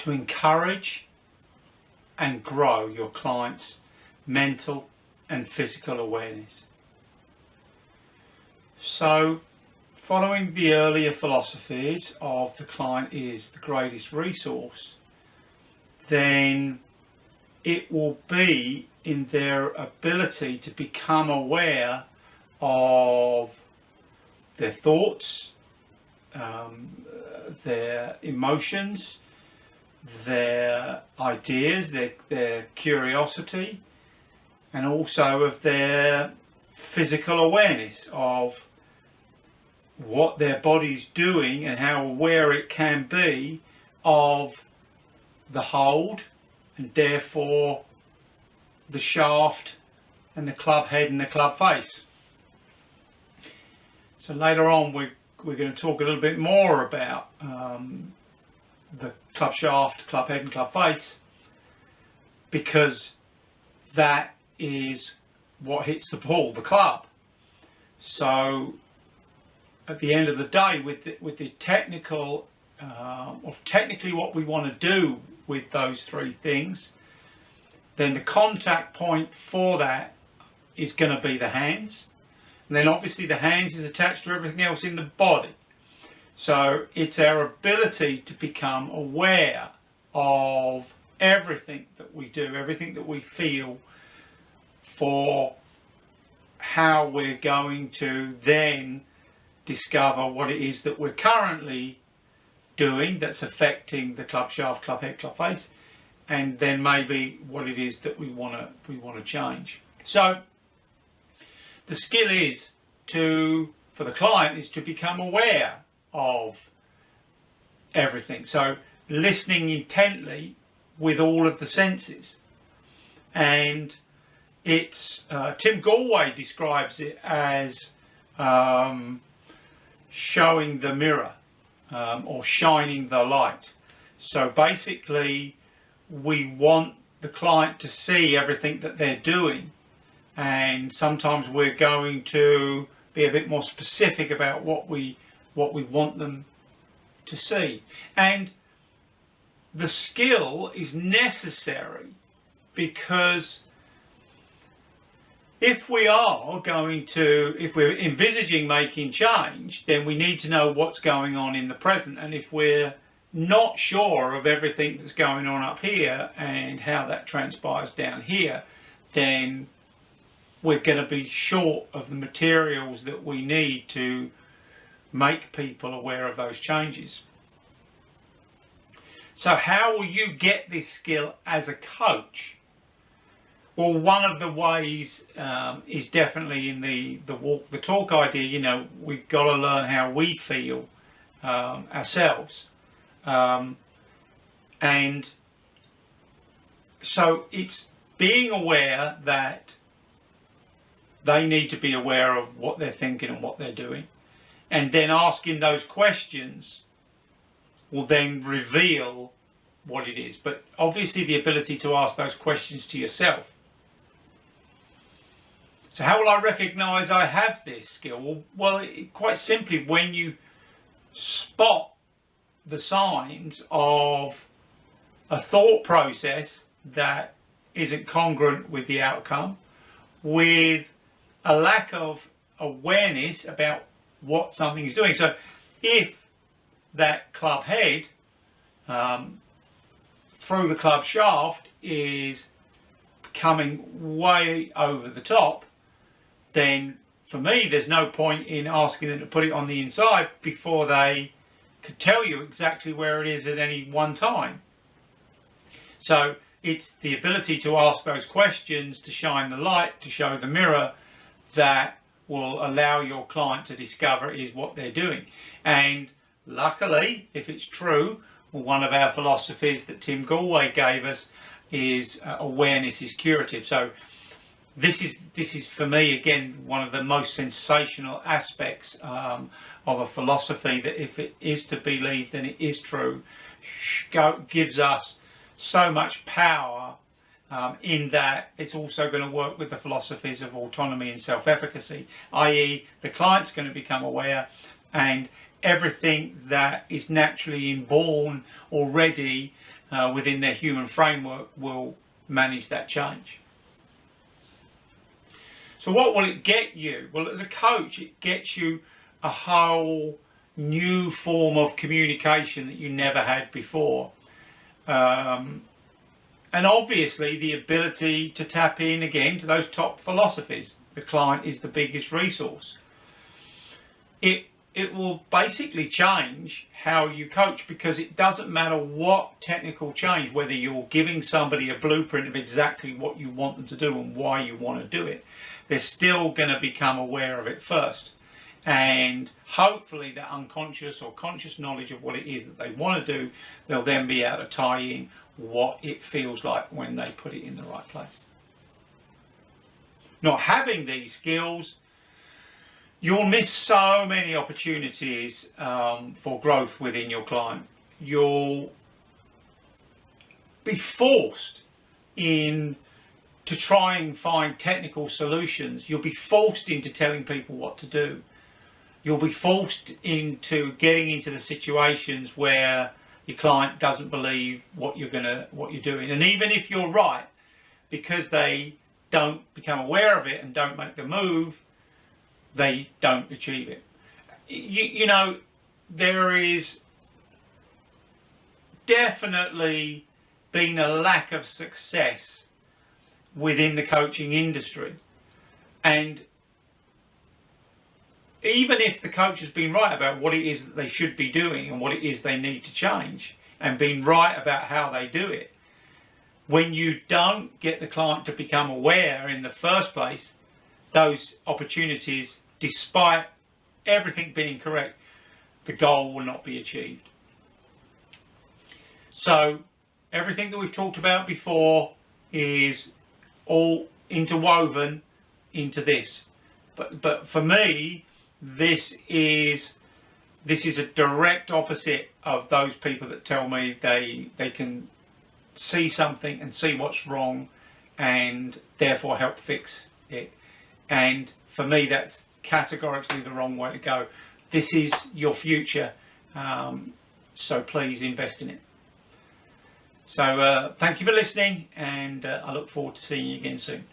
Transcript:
to encourage and grow your client's mental and physical awareness. So, following the earlier philosophies of the client is the greatest resource, then it will be in their ability to become aware of their thoughts, their emotions, their ideas, their curiosity, and also of their physical awareness of what their body's doing and how aware it can be of the hold and therefore the shaft and the club head and the club face. So later on we're going to talk a little bit more about the club shaft, club head and club face, because that is what hits the ball, the club. So at the end of the day, with the technical of technically what we want to do with those three things, then the contact point for that is going to be the hands. And then obviously the hands is attached to everything else in the body. So it's our ability to become aware of everything that we do, everything that we feel, for how we're going to then discover what it is that we're currently doing that's affecting the club shaft, club head, club face, and then maybe what it is that we want to change. So the skill is for the client is to become aware of everything. So listening intently with all of the senses. And it's Tim Gallwey describes it as showing the mirror or shining the light. So basically we want the client to see everything that they're doing, and sometimes we're going to be a bit more specific about what we want them to see. And the skill is necessary because if we're envisaging making change, then we need to know what's going on in the present. And if we're not sure of everything that's going on up here and how that transpires down here, then we're going to be short of the materials that we need to make people aware of those changes. So how will you get this skill as a coach? Well, one of the ways is definitely in the walk the talk idea. You know, we've got to learn how we feel ourselves. And so it's being aware that they need to be aware of what they're thinking and what they're doing. And then asking those questions will then reveal what it is. But obviously the ability to ask those questions to yourself. So how will I recognise I have this skill? Well, quite simply, when you spot the signs of a thought process that isn't congruent with the outcome, with a lack of awareness about what something is doing. So if that club head through the club shaft is coming way over the top, then for me there's no point in asking them to put it on the inside before they could tell you exactly where it is at any one time. So it's the ability to ask those questions, to shine the light, to show the mirror, that will allow your client to discover is what they're doing. And luckily, if it's true, one of our philosophies that Tim Gallwey gave us is awareness is curative. So this is for me again one of the most sensational aspects of a philosophy that, if it is to be believed and it is true, gives us so much power, in that it's also going to work with the philosophies of autonomy and self-efficacy, i.e. the client's going to become aware, and everything that is naturally inborn already within their human framework will manage that change. So what will it get you? Well, as a coach, it gets you a whole new form of communication that you never had before. And obviously the ability to tap in again to those top philosophies. The client is the biggest resource. It will basically change how you coach, because it doesn't matter what technical change, whether you're giving somebody a blueprint of exactly what you want them to do and why you want to do it, they're still going to become aware of it first. And hopefully that unconscious or conscious knowledge of what it is that they want to do, they'll then be able to tie in what it feels like when they put it in the right place. Not having these skills, you'll miss so many opportunities for growth within your client. You'll be forced to try and find technical solutions. You'll be forced into telling people what to do. You'll be forced into getting into the situations where your client doesn't believe what you're doing. And even if you're right, because they don't become aware of it and don't make the move, they don't achieve it. You know, there is definitely been a lack of success within the coaching industry. And even if the coach has been right about what it is that they should be doing and what it is they need to change, and been right about how they do it, when you don't get the client to become aware in the first place, those opportunities, despite everything being correct, the goal will not be achieved. So everything that we've talked about before is all interwoven into this. But for me, this is a direct opposite of those people that tell me they can see something and see what's wrong and therefore help fix it. And for me, that's categorically the wrong way to go. This is your future, so please invest in it. So thank you for listening, and I look forward to seeing you again soon.